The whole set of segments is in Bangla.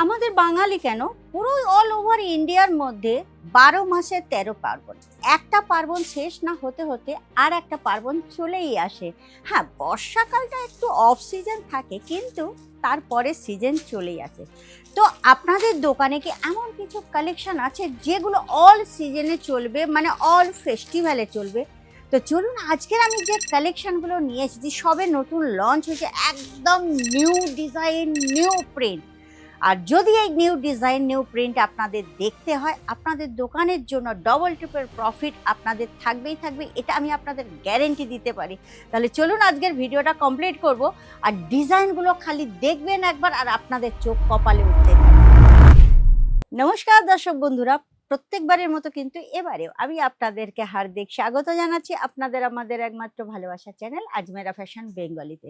আমাদের বাঙালি কেন পুরো অল ওভার ইন্ডিয়ার মধ্যে 12 মাসে 13 পার্বণ। একটা পার্বণ শেষ না হতে হতে আর একটা পার্বণ চলেই আসে। হ্যাঁ, বর্ষাকালটা একটু অফ সিজন থাকে, কিন্তু তারপরে সিজন চলেই আসে। তো আপনাদের দোকানে কি এমন কিছু কালেকশন আছে যেগুলো অল সিজনে চলবে, মানে অল ফেস্টিভ্যালে চলবে? তো চলুন, আজকের আমি যে কালেকশনগুলো নিয়ে এসেছি সবে নতুন লঞ্চ হয়েছে, একদম নিউ ডিজাইন, নিউ প্রিন্ট। আর যদি এই নিউ ডিজাইন, নিউ প্রিন্ট আপনাদের দেখতে হয়, আপনাদের দোকানের জন্য ডবল ট্রিপল প্রফিট আপনাদের থাকবেই থাকবে, এটা আমি আপনাদের গ্যারেন্টি দিতে পারি। তাহলে চলুন আজকের ভিডিওটা কমপ্লিট করব, আর ডিজাইনগুলো খালি দেখবেন একবার আর আপনাদের চোখ কপালে উঠতে থাকবে। নমস্কার দর্শক বন্ধুরা, প্রত্যেকবারের মতো কিন্তু এবারেও আমি আপনাদেরকে হার্দিক স্বাগত জানাচ্ছি আপনাদের আমাদের একমাত্র ভালোবাসার চ্যানেল আজমেরা ফ্যাশন বেঙ্গলিতে।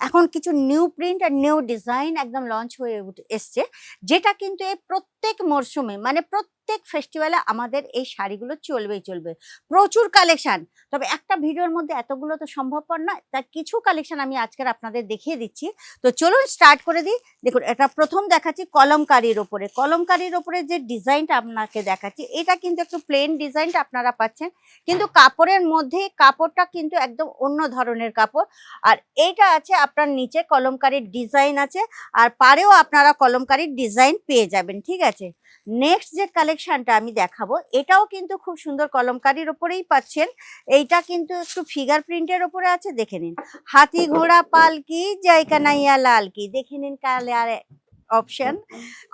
এখন কিছু নিউ প্রিন্ট আর নিউ ডিজাইন একদম লঞ্চ হয়ে এসছে, যেটা কিন্তু এই প্রত্যেক মরশুমে, মানে প্রত্যেক ফেস্টিভ্যালে আমাদের এই শাড়িগুলো চলবেই চলবে। প্রচুর কালেকশন, তবে একটা ভিডিওর মধ্যে এতগুলো তো সম্ভবপর নয়, তাই কিছু কালেকশন আমি আজকের আপনাদের দেখিয়ে দিচ্ছি। তো চলুন স্টার্ট করে দিই। দেখুন, এটা প্রথম দেখাচ্ছি কলমকারির ওপরে। কলমকারির ওপরে যে ডিজাইনটা আপনাকে দেখাচ্ছি, এটা কিন্তু একটু প্লেন ডিজাইনটা আপনারা পাচ্ছেন, কিন্তু কাপড়ের মধ্যে কাপড়টা কিন্তু একদম অন্য ধরনের কাপড়। আর এইটা আছে আপনার নিচে কলমকারির ডিজাইন আছে, আর পাড়েও আপনারা কলমকারির ডিজাইন পেয়ে যাবেন, ঠিক আছে। নেক্সট যে কালেকশনটা আমি দেখাবো, এটাও কিন্তু খুব সুন্দর কলমকারির ওপরেই পাচ্ছেন। এইটা কিন্তু একটু ফিগার প্রিন্টের ওপরে আছে, দেখে নিন। হাতি ঘোড়া পালকি জয় কানাইয়া লাল কি, দেখে নিন কালার অপশন,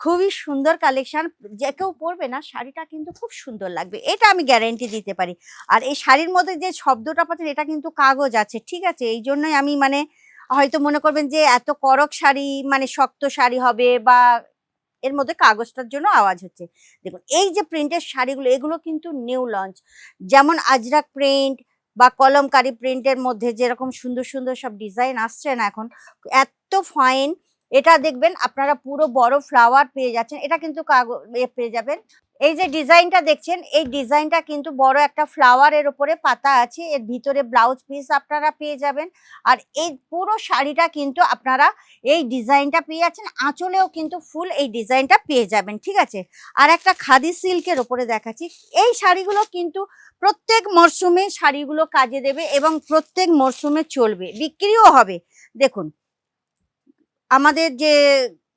খুবই সুন্দর কালেকশন। যে কেউ পরবে না, শাড়িটা কিন্তু খুব সুন্দর লাগবে, এটা আমি গ্যারেন্টি দিতে পারি। আর এই শাড়ির মধ্যে যে শব্দটা পাচ্ছেন, এটা কিন্তু কাগজ আছে, ঠিক আছে। এই জন্যই আমি হয়তো মনে করবেন যে এত করক শাড়ি মানে শক্ত শাড়ি হবে, বা এর মধ্যে কাগজটার জন্য আওয়াজ হচ্ছে। দেখুন, এই যে প্রিন্টের শাড়িগুলো, এগুলো কিন্তু নিউ লঞ্চ। যেমন আজরাক প্রিন্ট বা কলমকারি প্রিন্টের মধ্যে যেরকম সুন্দর সুন্দর সব ডিজাইন আসছে না এখন, এত ফাইন। এটা দেখবেন আপনারা পুরো বড় ফ্লাওয়ার পেয়ে যাচ্ছেন, এটা কিন্তু কাগজ পেয়ে যাবেন। এই যে ডিজাইনটা দেখছেন, এই ডিজাইনটা কিন্তু বড় একটা ফ্লাওয়ারের উপরে পাতা আছে, এর ভিতরে ব্লাউজ পিস আপনারা পেয়ে যাবেন। আর এই পুরো শাড়িটা কিন্তু আপনারা এই ডিজাইনটা পেয়ে যাচ্ছেন, আঁচলেও কিন্তু ফুল এই ডিজাইনটা পেয়ে যাবেন, ঠিক আছে। আর একটা খাদি সিল্কের ওপরে দেখাচ্ছি, এই শাড়িগুলো কিন্তু প্রত্যেক মরশুমে শাড়িগুলো কাজে দেবে এবং প্রত্যেক মরশুমে চলবে, বিক্রিও হবে। দেখুন, আমাদের যে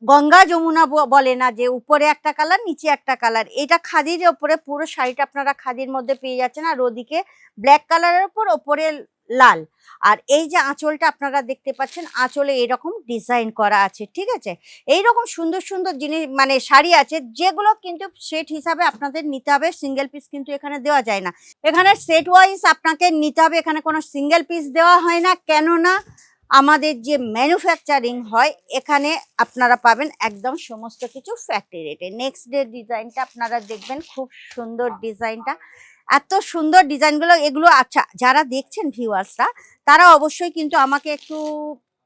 গঙ্গা যমুনা বলে না, যে উপরে একটা কালার নিচে একটা কালার, এটা খাদির ওপরে পুরো শাড়িটা আপনারা খাদির মধ্যে পেয়ে যাচ্ছেন। আর ওদিকে ব্ল্যাক কালারের ওপরে লাল। আর এই যে আঁচলটা আপনারা দেখতে পাচ্ছেন, আঁচলে এরকম ডিজাইন করা আছে, ঠিক আছে। এইরকম সুন্দর সুন্দর জিনিস মানে শাড়ি আছে, যেগুলো কিন্তু সেট হিসাবে আপনাদের নিতে হবে, সিঙ্গেল পিস কিন্তু এখানে দেওয়া যায় না। এখানে সেট ওয়াইজ আপনাকে নিতে হবে, এখানে কোনো সিঙ্গেল পিস দেওয়া হয় না, কেননা আমাদের যে ম্যানুফ্যাকচারিং হয় এখানে আপনারা পাবেন একদম সমস্ত কিছু ফ্যাক্টরি রেটে। নেক্সট ডে ডিজাইনটা আপনারা দেখবেন, খুব সুন্দর ডিজাইনটা, এত সুন্দর ডিজাইনগুলো এগুলো। আচ্ছা, যারা দেখছেন ভিউয়ার্সরা, তারা অবশ্যই কিন্তু আমাকে একটু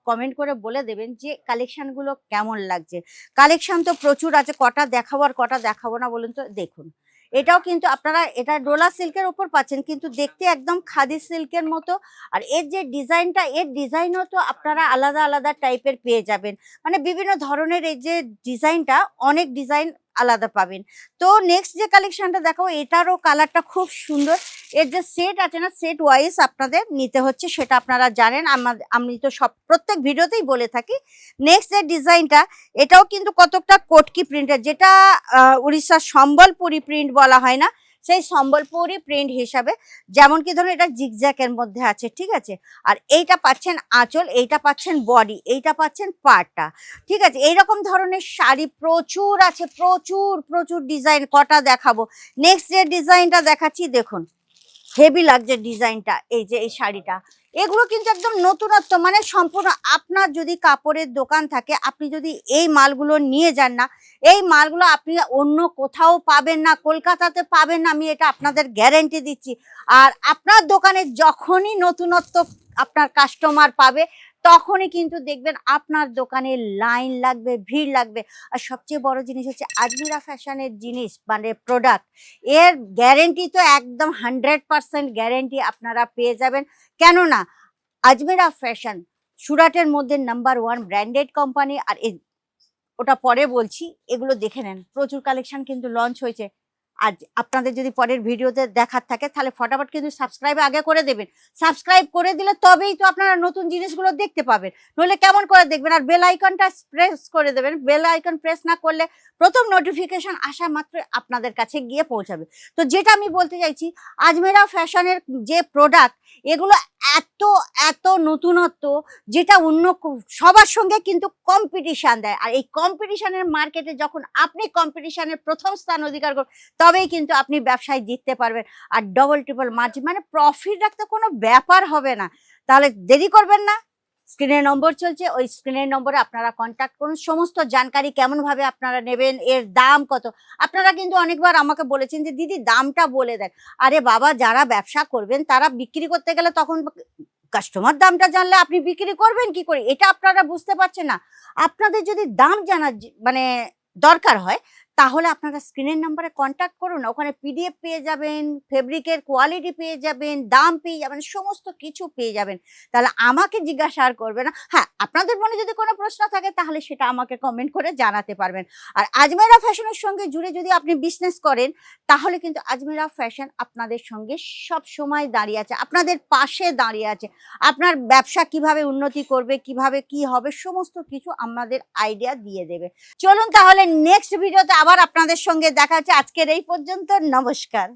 কমেন্ট করে বলে দেবেন যে কালেকশনগুলো কেমন লাগছে। কালেকশন তো প্রচুর আছে, কটা দেখাবো আর কটা দেখাবো না বলুন তো। দেখুন, এটাও কিন্তু আপনারা, এটা ডোলা সিল্কের উপর পাচ্ছেন, কিন্তু দেখতে একদম খাদি সিল্কের মতো। আর এর যে ডিজাইনটা, এর ডিজাইনও তো আপনারা আলাদা আলাদা টাইপের পেয়ে যাবেন, মানে বিভিন্ন ধরনের এই যে ডিজাইনটা, অনেক ডিজাইন আলাদা পাবেন। তো নেক্সট যে কালেকশনটা দেখাবো, এটারও কালারটা খুব সুন্দর। এর যে সেট আছে না, সেট ওয়াইজ আপনাদের নিতে হচ্ছে, সেটা আপনারা জানেন, আমি তো প্রত্যেক ভিডিওতেই বলে থাকি। নেক্সট যে ডিজাইনটা, এটাও কিন্তু কতকটা কটকি প্রিন্টের, যেটা উড়িষ্যার সম্বলপুরি প্রিন্ট বলা হয় না, সেই সম্বলপুরি প্রিন্ট হিসাবে। যেমন কি ধরুন, এটা জিগজ্যাকের মধ্যে আছে, ঠিক আছে। আর এইটা পাচ্ছেন আঁচল, এইটা পাচ্ছেন বডি, এইটা পাচ্ছেন পাড়টা, ঠিক আছে। এইরকম ধরনের শাড়ি প্রচুর আছে, প্রচুর প্রচুর ডিজাইন, কটা দেখাবো। নেক্সট যে ডিজাইনটা দেখাচ্ছি, দেখুন হেভি লাগছে ডিজাইনটা। এই যে এই শাড়িটা, এগুলো কিন্তু একদম নতুনত্ব, মানে সম্পূর্ণ। আপনার যদি কাপড়ের দোকান থাকে, আপনি যদি এই মালগুলো নিয়ে যান না, এই মালগুলো আপনি অন্য কোথাও পাবেন না, কলকাতাতে পাবেন না, আমি এটা আপনাদের গ্যারেন্টি দিচ্ছি। আর আপনার দোকানে যখনই নতুনত্ব আপনার কাস্টমার পাবে, তখনই কিন্তু দেখবেন আপনার দোকানে লাইন লাগবে, ভিড় লাগবে। আর সবচেয়ে বড় জিনিস হচ্ছে আজমিরা ফ্যাশনের জিনিস, মানে প্রোডাক্ট, এর গ্যারেন্টি তো একদম 100% গ্যারেন্টি আপনারা পেয়ে যাবেন। কেননা আজমিরা ফ্যাশন সুরাটের মধ্যে নাম্বার 1 ব্র্যান্ডেড কোম্পানি। আর এই ওটা পরে বলছি, এগুলো দেখে নেন, প্রচুর কালেকশন কিন্তু লঞ্চ হয়েছে। আজ আপনাদের যদি পরের ভিডিওতে দেখার থাকে তাহলে ফটাফট কিন্তু সাবস্ক্রাইব আগে করে দেবেন। সাবস্ক্রাইব করে দিলে তবেই তো আপনারা নতুন জিনিসগুলো দেখতে পাবেন, নইলে কেমন করে দেখবেন? আর বেল আইকনটা প্রেস করে দেবেন, বেল আইকন প্রেস না করলে প্রথম নোটিফিকেশন আসা মাত্র আপনাদের কাছে গিয়ে পৌঁছাবে। তো যেটা আমি বলতে চাইছি, আজমেরা ফ্যাশনের যে প্রোডাক্ট, এগুলো এত এত নতুনত্ব, যেটা অন্য সবার সঙ্গে কিন্তু কম্পিটিশান দেয়। আর এই কম্পিটিশানের মার্কেটে যখন আপনি কম্পিটিশানের প্রথম স্থান অধিকার করবেন, তবেই কিন্তু আপনি ব্যবসায় জিততে পারবেন। আর ডবল ট্রিপল মার্জিন মানে প্রফিট রাখতে কোনো ব্যাপার হবে না। তাহলে দেরি করবেন না, স্ক্রিনের নম্বর চলছে, ওই স্ক্রিনের নম্বরে আপনারা কন্ট্যাক্ট করুন। সমস্ত জানকারি কেমনভাবে আপনারা নেবেন, এর দাম কত। আপনারা কিন্তু অনেকবার আমাকে বলেছেন যে দিদি দামটা বলে দেন। আরে বাবা, যারা ব্যবসা করবেন তারা বিক্রি করতে গেলে তখন কাস্টমার দামটা জানলে আপনি বিক্রি করবেন কি করে, এটা আপনারা বুঝতে পারছেন না। আপনাদের যদি দাম জানার মানে দরকার হয়, তাহলে আপনারা স্ক্রিনের নাম্বারে কন্ট্যাক্ট করুন। ওখানে পিডিএফ পেয়ে যাবেন, ফেব্রিকের কোয়ালিটি পেয়ে যাবেন, দাম পেয়ে যাবেন, সমস্ত কিছু পেয়ে যাবেন। তাহলে আমাকে জিজ্ঞাসা আর করবে না। হ্যাঁ, আপনাদের মনে যদি কোনো প্রশ্ন থাকে তাহলে সেটা আমাকে কমেন্ট করে জানাতে পারবেন। আর আজমেরা ফ্যাশনের সঙ্গে জুড়ে যদি আপনি বিজনেস করেন, তাহলে কিন্তু আজমেরা ফ্যাশন আপনাদের সঙ্গে সব সময় দাঁড়িয়ে আছে, আপনাদের পাশে দাঁড়িয়ে আছে। আপনার ব্যবসা কিভাবে উন্নতি করবে, কিভাবে কি হবে, সমস্ত কিছু আমাদের আইডিয়া দিয়ে দেবে। চলুন তাহলে নেক্সট ভিডিওতে আবার আপনাদের সঙ্গে দেখা হচ্ছে। আজকের এই পর্যন্ত, নমস্কার।